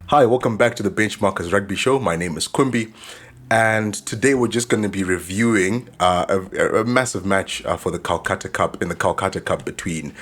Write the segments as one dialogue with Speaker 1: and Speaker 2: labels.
Speaker 1: Hi, welcome back to the Benchmarkers Rugby Show. My name is Kumbi, and today we're just going to be reviewing a massive match for the Calcutta Cup in the Calcutta Cup between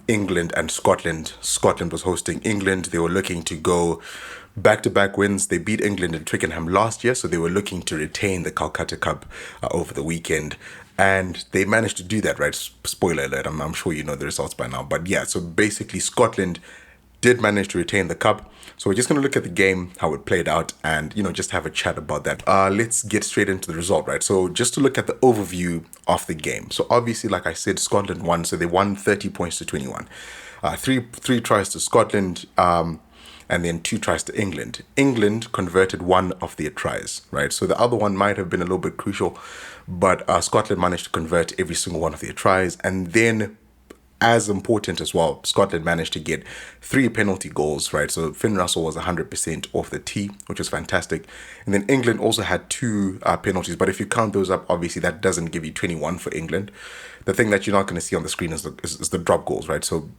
Speaker 1: England and Scotland. Scotland was hosting England. They were looking to go back-to-back wins. They beat England in Twickenham last year, so they were looking to retain the Calcutta Cup over the weekend. And they managed to do that, right? Spoiler alert, I'm sure you know the results by now. But yeah, so basically, Scotland did manage to retain the cup. So we're just going to look at the game, how it played out, and just have a chat about that. Let's get straight into the result, right? So just to look at the overview of the game. So obviously, like I said, Scotland won. So they won 30 points to 21. Three tries to Scotland, and then two tries to England. England converted one of their tries, right? So the other one might have been a little bit crucial, but Scotland managed to convert every single one of their tries, and then as important as well, Scotland managed to get three penalty goals, right? So Finn Russell was 100% off the tee, which was fantastic. And then England also had two penalties, but if you count those up, obviously that doesn't give you 21 for England. The thing that you're not going to see on the screen is the drop goals, right? So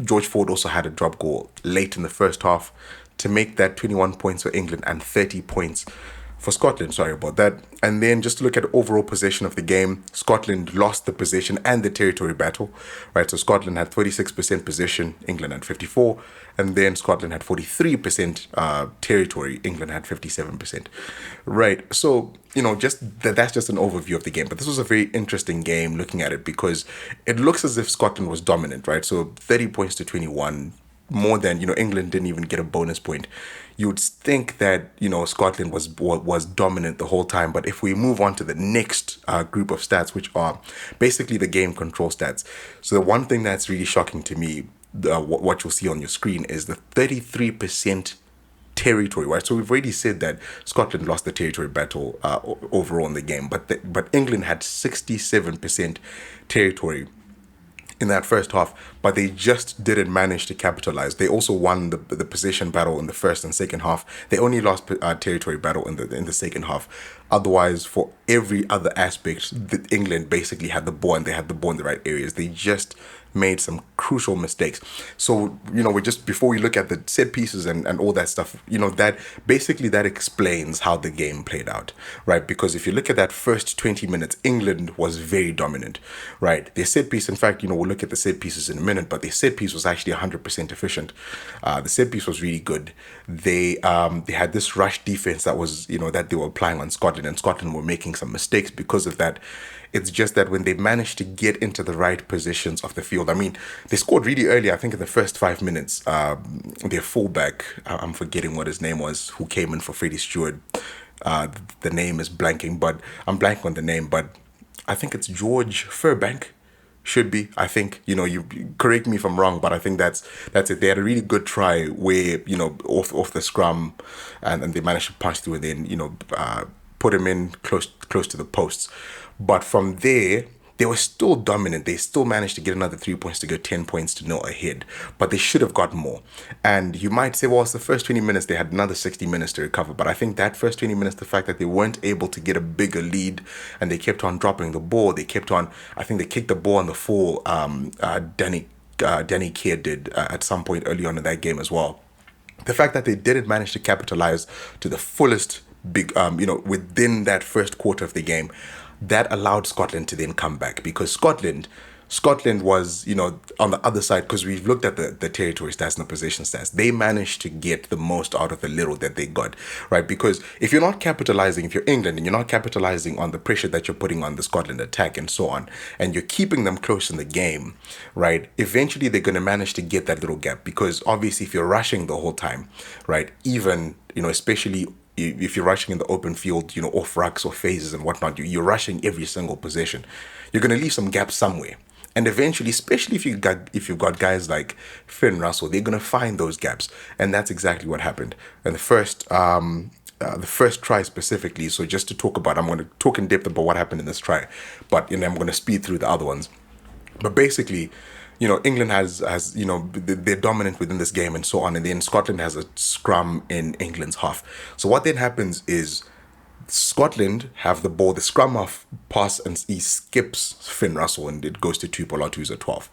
Speaker 1: George Ford also had a drop goal late in the first half to make that 21 points for England and 30 points for Scotland. Sorry about that. And then just to look at overall possession of the game, Scotland lost the possession and the territory battle, right? So Scotland had 36% possession, England had 54, and then Scotland had 43% territory, England had 57%, right? So just that's just an overview of the game. But this was a very interesting game looking at it because it looks as if Scotland was dominant, right? So 30 points to 21, more than England didn't even get a bonus point. You would think that Scotland was dominant the whole time, but if we move on to the next group of stats, which are basically the game control stats, so the one thing that's really shocking to me, what you'll see on your screen, is the 33% territory, right? So we've already said that Scotland lost the territory battle overall in the game, but England had 67% territory in that first half, but they just didn't manage to capitalize. They also won the possession battle in the first and second half. They only lost territory battle in the second half. Otherwise, for every other aspect, England basically had the ball and they had the ball in the right areas. They just made some crucial mistakes. So, we just, before we look at the set pieces and all that stuff, that basically that explains how the game played out, right? Because if you look at that first 20 minutes, England was very dominant, right? Their set piece, in fact, we'll look at the set pieces in a minute, but their set piece was actually 100% efficient. The set piece was really good. They had this rush defense that was, that they were applying on Scotland, and Scotland were making some mistakes because of that. It's just that when they managed to get into the right positions of the field, I mean, they scored really early. I think in the first 5 minutes, their fullback, I'm forgetting what his name was, who came in for Freddie Stewart. The name is blanking, but I'm blanking on the name, but I think it's George Furbank. Should be. I think, you correct me if I'm wrong, but I think that's it. They had a really good try where, off the scrum, and they managed to punch through and then, put him in close to the posts. But from there, they were still dominant. They still managed to get another 3 points to go 10 points to 0 ahead. But they should have got more. And you might say, well, it's the first 20 minutes. They had another 60 minutes to recover. But I think that first 20 minutes, the fact that they weren't able to get a bigger lead and they kept on dropping the ball, I think they kicked the ball on the full. Danny Keir did at some point early on in that game as well. The fact that they didn't manage to capitalize to the fullest within that first quarter of the game, that allowed Scotland to then come back because Scotland was, on the other side, because we've looked at the territory stats and the possession stats. They managed to get the most out of the little that they got, right? Because if you're not capitalizing, if you're England and you're not capitalizing on the pressure that you're putting on the Scotland attack and so on, and you're keeping them close in the game, right? Eventually they're going to manage to get that little gap because obviously if you're rushing the whole time, right? Even, especially if you're rushing in the open field, off rucks or phases and whatnot, you're rushing every single possession. You're going to leave some gaps somewhere. And eventually, especially if you've got guys like Finn Russell, they're going to find those gaps. And that's exactly what happened. And the first try specifically, so just to talk about, I'm going to talk in depth about what happened in this try, but I'm going to speed through the other ones. But basically, England has they're dominant within this game and so on, and then Scotland has a scrum in England's half. So what then happens is Scotland have the ball, the scrum half pass, and he skips Finn Russell, and it goes to Tupolatu, who's a 12.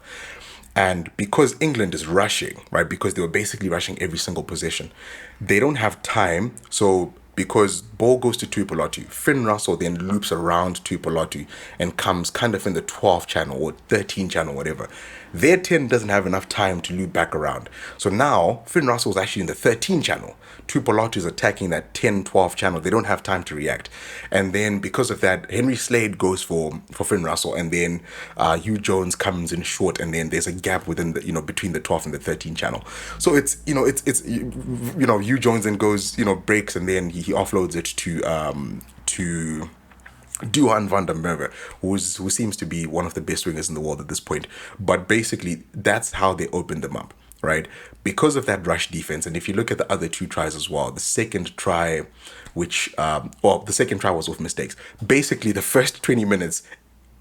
Speaker 1: And because England is rushing, right, because they were basically rushing every single possession, they don't have time. So because ball goes to Tupolatu, Finn Russell then loops around Tupolatu and comes kind of in the 12 channel or 13 channel, whatever. Their 10 doesn't have enough time to loop back around. So now Finn Russell's actually in the 13 channel. Tupolatu is attacking that 10, 12 channel. They don't have time to react. And then because of that, Henry Slade goes for Finn Russell, and then Hugh Jones comes in short, and then there's a gap within the, between the 12 and the 13 channel. So it's, Hugh Jones then goes, breaks, and then he offloads it to Duhan van der Merwe, who seems to be one of the best wingers in the world at this point. But basically, that's how they opened them up, right? Because of that rush defense. And if you look at the other two tries as well, the second try, the second try was with mistakes. Basically, the first 20 minutes,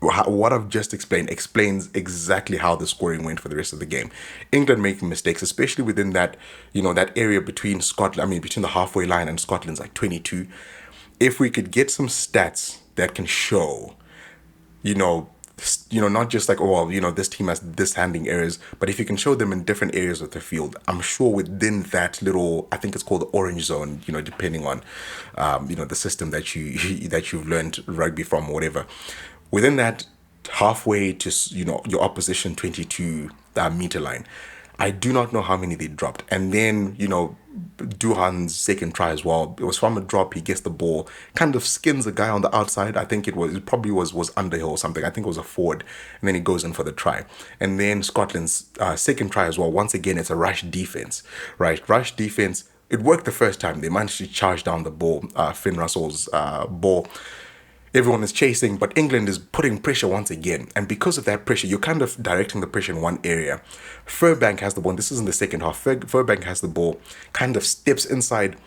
Speaker 1: what I've just explained explains exactly how the scoring went for the rest of the game. England making mistakes, especially within that, that area between between the halfway line and Scotland's like 22. If we could get some stats that can show, not just like, this team has this handling errors, but if you can show them in different areas of the field, I'm sure within that little, I think it's called the orange zone, depending on, the system that you've learned rugby from or whatever. Within that halfway to, your opposition 22 meter line, I do not know how many they dropped. And then, Duhan's second try as well, it was from a drop. He gets the ball, kind of skins a guy on the outside. I think it probably was Underhill or something. I think it was a forward. And then he goes in for the try. And then Scotland's second try as well. Once again, it's a rush defense, right? Rush defense. It worked the first time. They managed to charge down the ball, Finn Russell's ball. Everyone is chasing, but England is putting pressure once again. And because of that pressure, you're kind of directing the pressure in one area. Furbank has the ball. This is in the second half. Furbank has the ball, kind of steps inside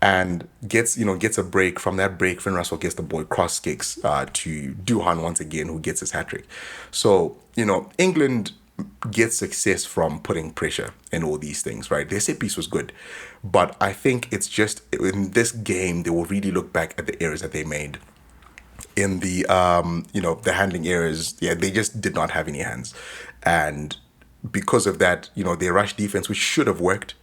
Speaker 1: and gets a break. From that break, Finn Russell gets the ball, cross kicks to Duhan once again, who gets his hat-trick. So, England gets success from putting pressure and all these things, right? Their set piece was good. But I think it's just, in this game, they will really look back at the errors that they made. In the the handling errors, they just did not have any hands, and because of that, their rush defense, which should have worked,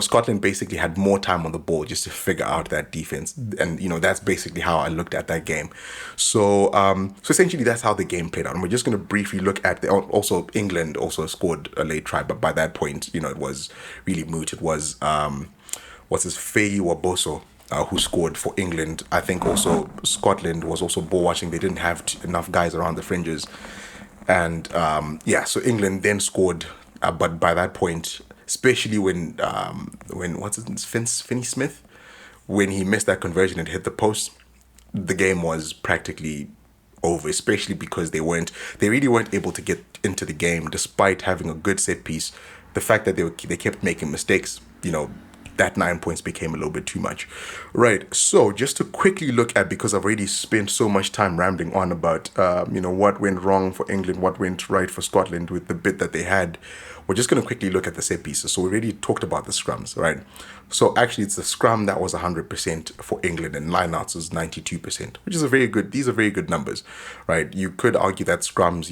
Speaker 1: Scotland basically had more time on the ball just to figure out that defense, and that's basically how I looked at that game. So essentially that's how the game played out, and we're just going to briefly look at also England also scored a late try, but by that point it was really moot. It was what's his Faye Waboso, who scored for England. I think also Scotland was also ball watching. They didn't have enough guys around the fringes. And so England then scored. But by that point, especially when what's his name, Finney Smith, when he missed that conversion and hit the post, the game was practically over, especially because they really weren't able to get into the game despite having a good set piece. The fact that they kept making mistakes, that 9 points became a little bit too much. Right. So just to quickly look at, because I've already spent so much time rambling on about, what went wrong for England, what went right for Scotland with the bit that they had. We're just going to quickly look at the set pieces. So we already talked about the scrums, right? So actually it's the scrum that was 100% for England, and lineouts was 92%, which is these are very good numbers, right? You could argue that scrums,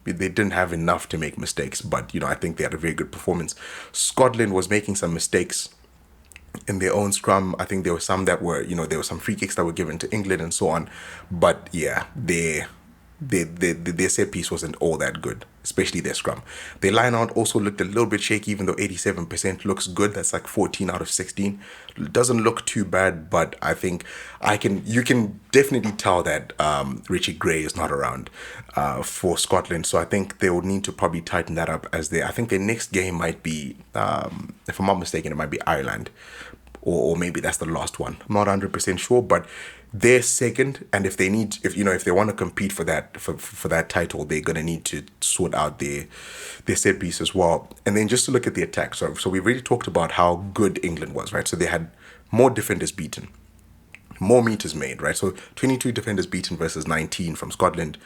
Speaker 1: they didn't have enough to make mistakes, but, I think they had a very good performance. Scotland was making some mistakes in their own scrum. I think there were some that were, there were some free kicks that were given to England and so on. But yeah, their set piece wasn't all that good, especially their scrum. Their line out also looked a little bit shaky, even though 87% looks good. That's like 14 out of 16. It doesn't look too bad, but I think you can definitely tell that Richie Gray is not around for Scotland. So I think they will need to probably tighten that up I think their next game might be, if I'm not mistaken, it might be Ireland. Or maybe that's the last one. I'm not 100% sure, but they're second, and if they want to compete for that title, they're gonna need to sort out their set piece as well. And then just to look at the attack, so we've already talked about how good England was, right? So they had more defenders beaten, more meters made, right? So 22 defenders beaten versus 19 from Scotland.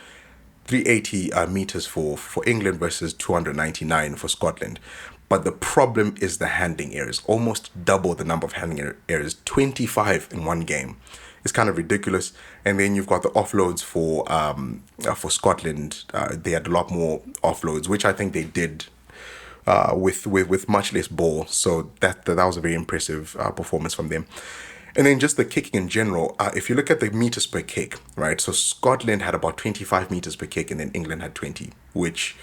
Speaker 1: 380 meters for England versus 299 for Scotland. But the problem is the handling errors, almost double the number of handling errors, 25 in one game. It's kind of ridiculous. And then you've got the offloads for Scotland. They had a lot more offloads, which I think they did with much less ball. So that was a very impressive performance from them. And then just the kicking in general, if you look at the meters per kick, right? So Scotland had about 25 meters per kick, and then England had 20, which,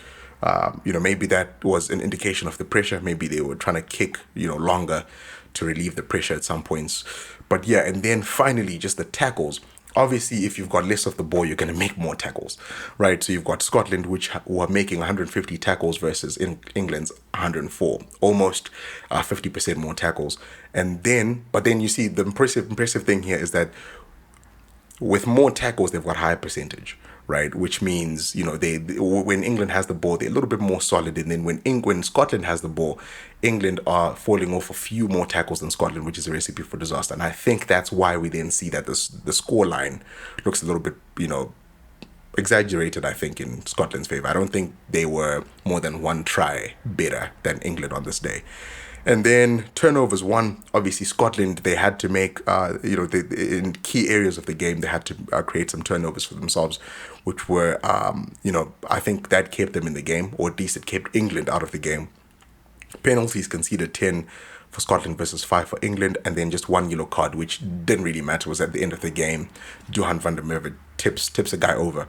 Speaker 1: maybe that was an indication of the pressure. Maybe they were trying to kick, longer to relieve the pressure at some points. But yeah, and then finally, just the tackles. Obviously, if you've got less of the ball, you're going to make more tackles, right? So you've got Scotland, who are making 150 tackles versus England's 104, almost 50% more tackles. But then you see the impressive thing here is that with more tackles, they've got higher percentage, right? Which means, they when England has the ball, they're a little bit more solid. And then when Scotland has the ball, England are falling off a few more tackles than Scotland, which is a recipe for disaster. And I think that's why we then see that the score line looks a little bit, exaggerated, I think, in Scotland's favor. I don't think they were more than one try better than England on this day. And then turnovers one, obviously Scotland, they had to make, in key areas of the game, they had to create some turnovers for themselves, which were, I think that kept them in the game, or at least it kept England out of the game. Penalties conceded 10 for Scotland versus 5 for England, and then just one yellow card, which didn't really matter, was at the end of the game. Johan van der Merwe tips a guy over.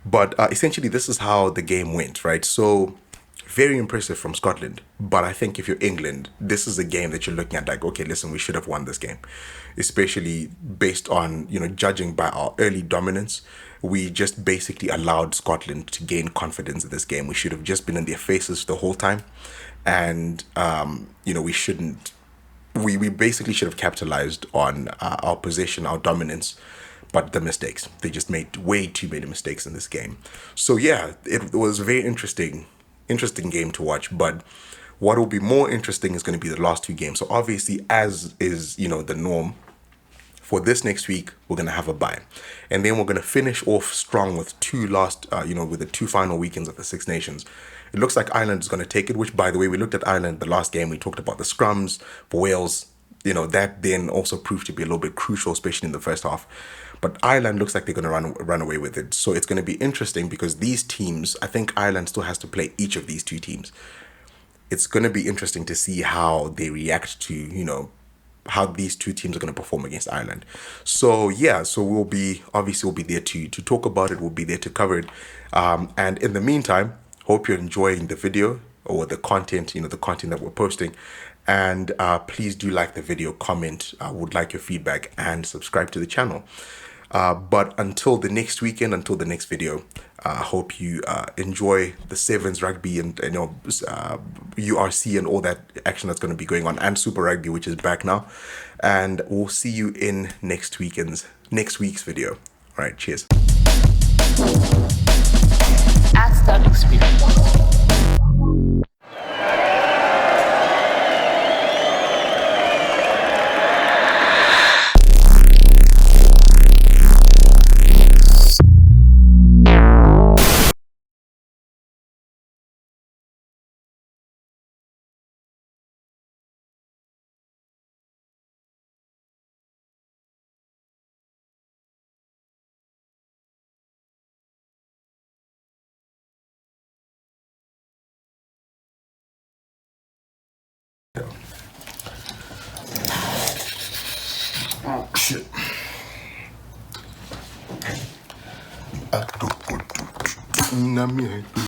Speaker 1: But essentially, this is how the game went, right? So very impressive from Scotland. But I think if you're England, this is a game that you're looking at like, okay, listen, we should have won this game. Especially based on, judging by our early dominance. We just basically allowed Scotland to gain confidence in this game. We should have just been in their faces the whole time. And, we basically should have capitalized on our possession, our dominance, but the mistakes. They just made way too many mistakes in this game. So yeah, it was a very interesting game to watch. But what will be more interesting is going to be the last two games. So obviously, as is, the norm, for this next week, we're going to have a bye. And then we're going to finish off strong with with the two final weekends of the Six Nations. It looks like Ireland is going to take it, which, by the way, we looked at Ireland the last game. We talked about the scrums for Wales. That then also proved to be a little bit crucial, especially in the first half. But Ireland looks like they're going to run away with it. So it's going to be interesting because these teams, I think Ireland still has to play each of these two teams. It's going to be interesting to see how they react to, how these two teams are going to perform against Ireland. So yeah, so we'll be there to talk about it. We'll be there to cover it. And in the meantime, hope you're enjoying the video or the content, the content that we're posting. And please do like the video, comment, would like your feedback, and subscribe to the channel. But until the next weekend, until the next video, I hope you enjoy the Sevens rugby and URC and all that action that's going to be going on, and Super Rugby, which is back now. And we'll see you in next week's video. All right, cheers.
Speaker 2: At that experience.
Speaker 1: Oh, shit.